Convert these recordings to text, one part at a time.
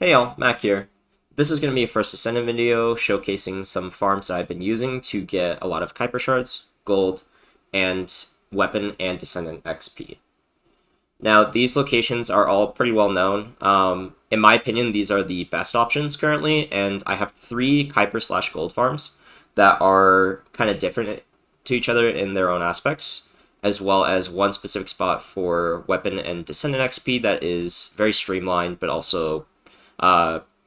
Hey y'all, Mac here. This is going to be a first Descendant video showcasing some farms that I've been using to get a lot of Kuiper shards, gold, and weapon and Descendant XP. Now, these locations are all pretty well known. In my opinion, these are the best options currently, and I have 3 Kuiper/gold farms that are kind of different to each other in their own aspects, as well as one specific spot for weapon and Descendant XP that is very streamlined, but also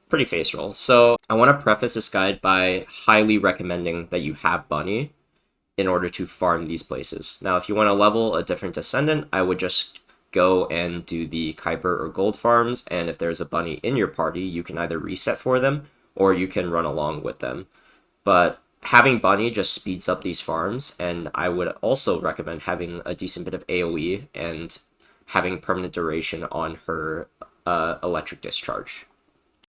pretty face roll. So I want to preface this guide by highly recommending that you have Bunny in order to farm these places. Now, if you want to level a different Descendant, I would just go and do the Kuiper or gold farms, and if there's a Bunny in your party, you can either reset for them, or you can run along with them. But having Bunny just speeds up these farms, and I would also recommend having a decent bit of AoE and having permanent duration on her electric discharge.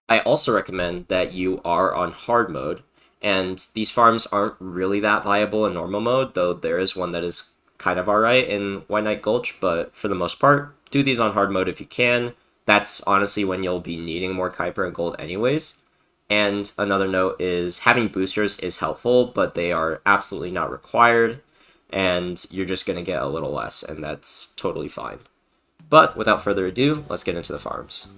I also recommend that you are on hard mode, and these farms aren't really that viable in normal mode, though there is one that is kind of alright in White Knight Gulch, but for the most part, do these on hard mode if you can. That's honestly when you'll be needing more Kuiper and gold anyways. And another note is having boosters is helpful, but they are absolutely not required, and you're just going to get a little less, and that's totally fine. But without further ado, let's get into the farms.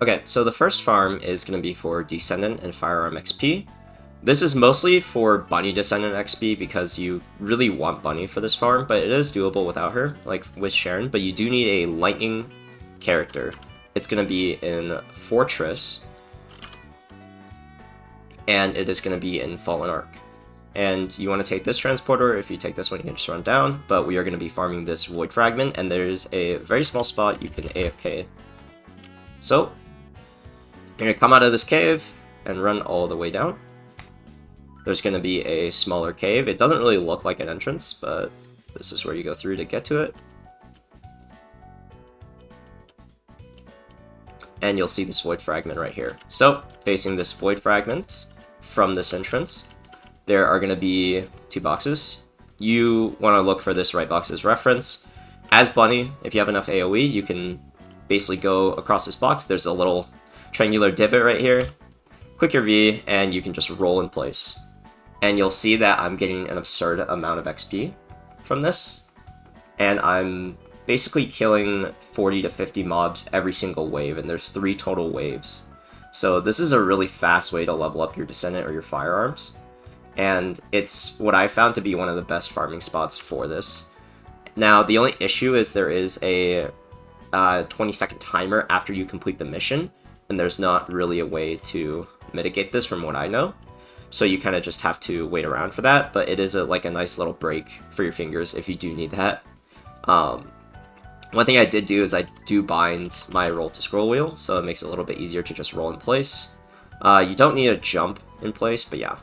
Okay, so the first farm is going to be for Descendant and Firearm XP. This is mostly for Bunny Descendant XP because you really want Bunny for this farm, but it is doable without her, like with Sharon, but you do need a lightning character. It's going to be in Fortress, and it is going to be in Fallen Ark. And you want to take this transporter. If you take this one, you can just run down, but we are going to be farming this Void Fragment, and there's a very small spot you can AFK. So, you're going to come out of this cave and run all the way down. There's going to be a smaller cave. It doesn't really look like an entrance, but this is where you go through to get to it. And you'll see this Void Fragment right here. So, facing this Void Fragment from this entrance, there are going to be 2 boxes. You want to look for this right box's reference. As Bunny, if you have enough AoE, you can basically go across this box. There's a little triangular divot right here. Click your V, and you can just roll in place. And you'll see that I'm getting an absurd amount of XP from this. And I'm basically killing 40 to 50 mobs every single wave, and there's 3 total waves. So this is a really fast way to level up your Descendant or your Firearms. And it's what I found to be one of the best farming spots for this. Now, the only issue is there is a 20-second timer after you complete the mission, and there's not really a way to mitigate this from what I know. So you kind of just have to wait around for that, but it is like a nice little break for your fingers if you do need that. One thing I did do is I do bind my roll to scroll wheel, so it makes it a little bit easier to just roll in place. You don't need a jump in place, but yeah.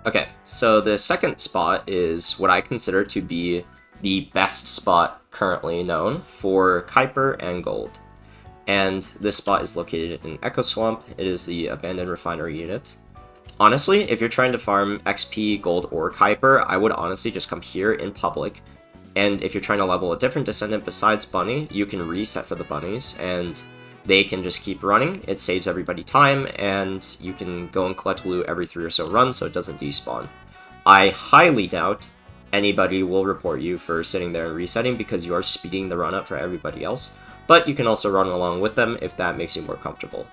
Okay, so the second spot is what I consider to be the best spot currently known for Kuiper and gold. And this spot is located in Echo Swamp. It is the abandoned refinery unit. Honestly, if you're trying to farm XP, gold, or Kuiper, I would honestly just come here in public. And if you're trying to level a different Descendant besides Bunny, you can reset for the Bunnies, and they can just keep running. It saves everybody time, and you can go and collect loot every 3 or so runs so it doesn't despawn. I highly doubt anybody will report you for sitting there and resetting because you are speeding the run up for everybody else, but you can also run along with them if that makes you more comfortable.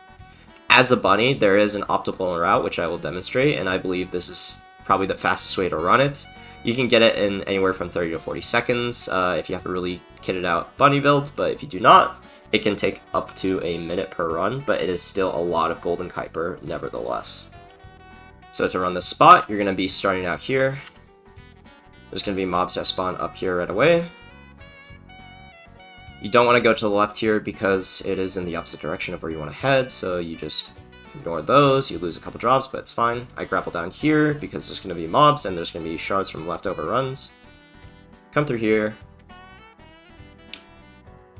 As a Bunny, there is an optimal route which I will demonstrate, and I believe this is probably the fastest way to run it. You can get it in anywhere from 30 to 40 seconds if you have a really kitted out Bunny build, but if you do not, it can take up to a minute per run, but it is still a lot of golden Kuiper nevertheless. So to run this spot, you're going to be starting out here. There's going to be mobs that spawn up here right away. You don't want to go to the left here because it is in the opposite direction of where you want to head, so you just ignore those. You lose a couple drops, but it's fine. I grapple down here because there's going to be mobs and there's going to be shards from leftover runs. Come through here.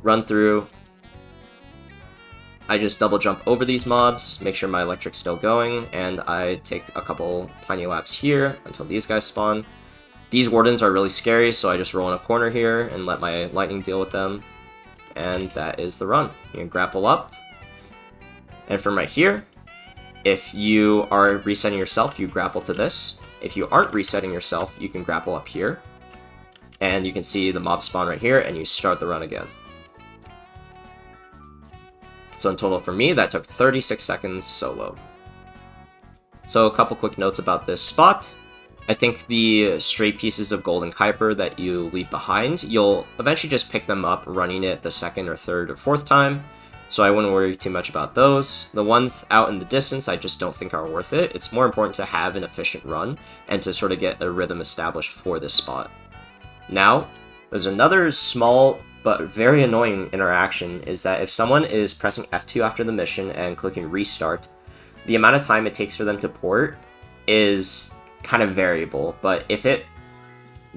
Run through. I just double jump over these mobs, make sure my electric's still going, and I take a couple tiny laps here until these guys spawn. These wardens are really scary, so I just roll in a corner here and let my lightning deal with them. And that is the run. You can grapple up, And from right here, if you are resetting yourself, you grapple to this. If you aren't resetting yourself, you can grapple up here. And you can see the mob spawn right here, and you start the run again. So in total for me, that took 36 seconds solo. So a couple quick notes about this spot. I think the stray pieces of gold and Kuiper that you leave behind, you'll eventually just pick them up running it the second or third or fourth time. So I wouldn't worry too much about those. The ones out in the distance I just don't think are worth it. It's more important to have an efficient run and to sort of get a rhythm established for this spot. Now, there's another small but very annoying interaction is that if someone is pressing F2 after the mission and clicking restart, the amount of time it takes for them to port is kind of variable, but if it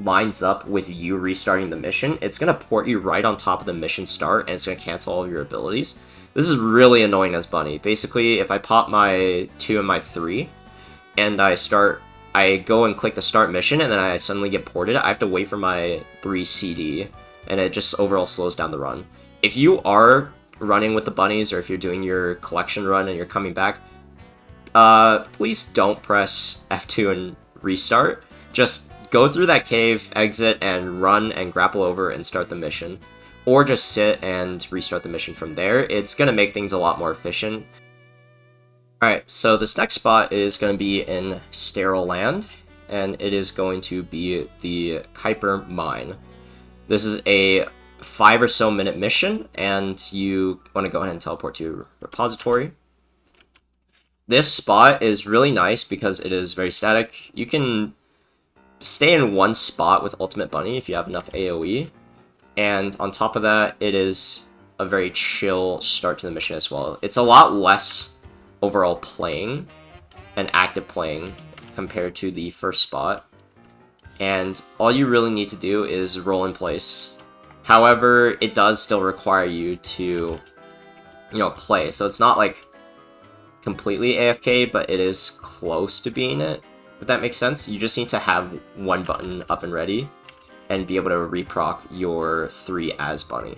lines up with you restarting the mission, it's going to port you right on top of the mission start, and it's going to cancel all of your abilities. This is really annoying as Bunny. Basically, if I pop my 2 and my 3, and I go and click the start mission, and then I suddenly get ported, I have to wait for my 3 CD, and it just overall slows down the run. If you are running with the bunnies, or if you're doing your collection run and you're coming back, please don't press F2 and restart. Just go through that cave, exit, and run and grapple over and start the mission. Or just sit and restart the mission from there. It's going to make things a lot more efficient. Alright, so this next spot is going to be in Sterile Land, and it is going to be the Kuiper Mine. This is a 5 or so minute mission, and you want to go ahead and teleport to repository. This spot is really nice because it is very static. You can stay in one spot with Ultimate Bunny if you have enough AoE. And on top of that, it is a very chill start to the mission as well. It's a lot less overall playing and active playing compared to the first spot. And all you really need to do is roll in place. However, it does still require you to, play. So it's not like completely AFK, but it is close to being it, if that makes sense. You just need to have one button up and ready and be able to reproc your 3 as Bunny.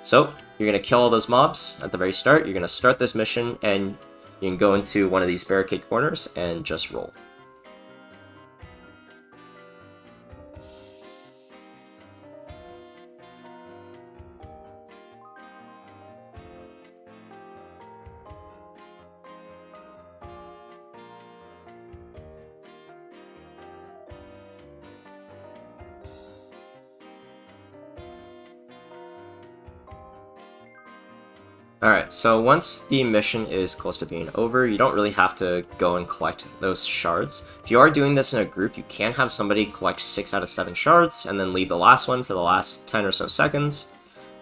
So you're going to kill all those mobs at the very start. You're going to start this mission, and you can go into one of these barricade corners and just roll. Alright, so once the mission is close to being over, you don't really have to go and collect those shards. If you are doing this in a group, you can have somebody collect 6 out of 7 shards, and then leave the last one for the last 10 or so seconds.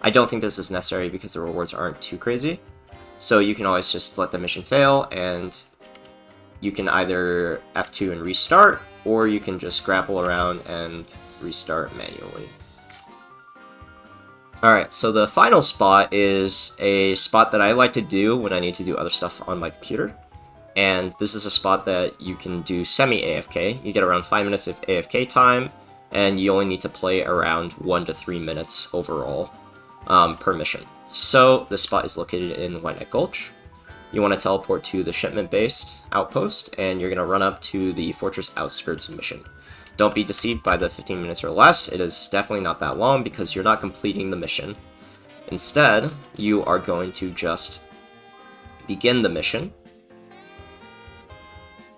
I don't think this is necessary because the rewards aren't too crazy. So you can always just let the mission fail, and you can either F2 and restart, or you can just grapple around and restart manually. Alright, so the final spot is a spot that I like to do when I need to do other stuff on my computer. And this is a spot that you can do semi-AFK. You get around 5 minutes of AFK time, and you only need to play around 1 to 3 minutes overall per mission. So this spot is located in White Neck Gulch. You want to teleport to the shipment-based outpost, and you're going to run up to the Fortress Outskirts mission. Don't be deceived by the 15 minutes or less. It is definitely not that long because you're not completing the mission. Instead, you are going to just begin the mission,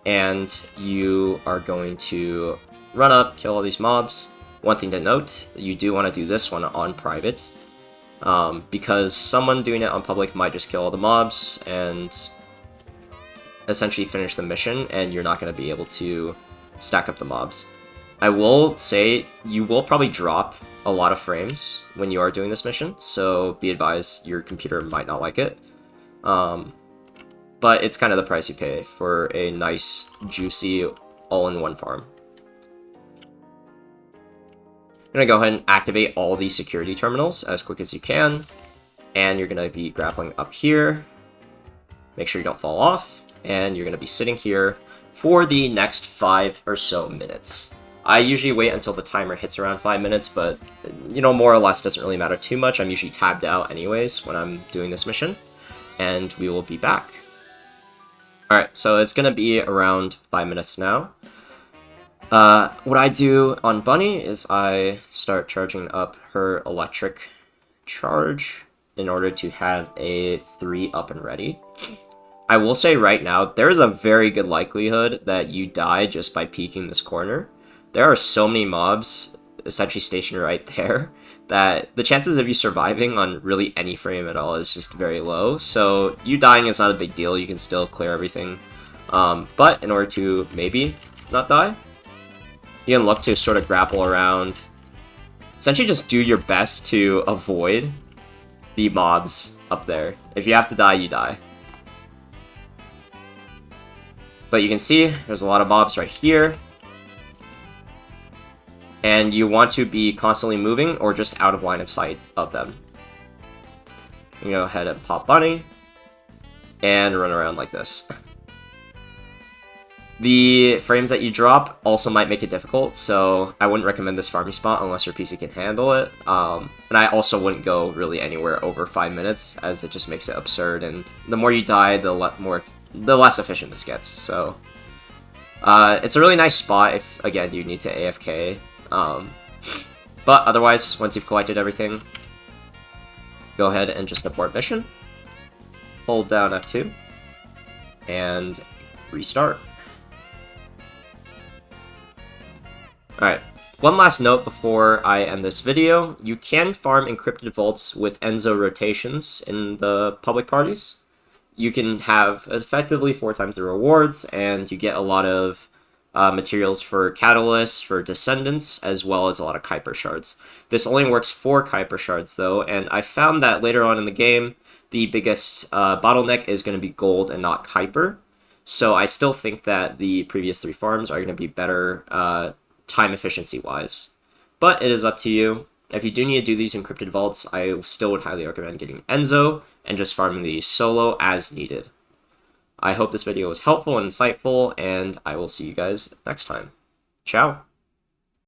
and you are going to run up, kill all these mobs. One thing to note, you do want to do this one on private, because someone doing it on public might just kill all the mobs and essentially finish the mission, and you're not going to be able to stack up the mobs. I will say you will probably drop a lot of frames when you are doing this mission, so be advised your computer might not like it. But it's kind of the price you pay for a nice, juicy, all-in-one farm. You're going to go ahead and activate all these security terminals as quick as you can, and you're going to be grappling up here. Make sure you don't fall off, and you're going to be sitting here for the next 5 or so minutes. I usually wait until the timer hits around 5 minutes, but, more or less doesn't really matter too much. I'm usually tabbed out anyways when I'm doing this mission. and we will be back. Alright, so it's gonna be around 5 minutes now. What I do on Bunny is I start charging up her electric charge in order to have a 3 up and ready. I will say right now, there is a very good likelihood that you die just by peeking this corner. There are so many mobs essentially stationed right there that the chances of you surviving on really any frame at all is just very low. So you dying is not a big deal, you can still clear everything. But in order to maybe not die, you can look to sort of grapple around. Essentially just do your best to avoid the mobs up there. If you have to die, you die. But you can see there's a lot of mobs right here. And you want to be constantly moving or just out of line of sight of them. You go ahead and pop Bunny and run around like this. The frames that you drop also might make it difficult, so I wouldn't recommend this farming spot unless your PC can handle it. And I also wouldn't go really anywhere over 5 minutes, as it just makes it absurd, and the more you die, the less efficient this gets. So it's a really nice spot if, again, you need to AFK. But otherwise, once you've collected everything, go ahead and just abort mission. Hold down F2 and restart. Alright, one last note before I end this video. You can farm encrypted vaults with Enzo rotations in the public parties. You can have effectively 4 times the rewards, and you get a lot of materials for Catalyst, for Descendants, as well as a lot of Kuiper shards. This only works for Kuiper shards, though, and I found that later on in the game, the biggest bottleneck is going to be gold and not Kuiper. So I still think that the previous 3 farms are going to be better time efficiency-wise. But it is up to you. If you do need to do these encrypted vaults, I still would highly recommend getting Enzo and just farming these solo as needed. I hope this video was helpful and insightful, and I will see you guys next time. Ciao!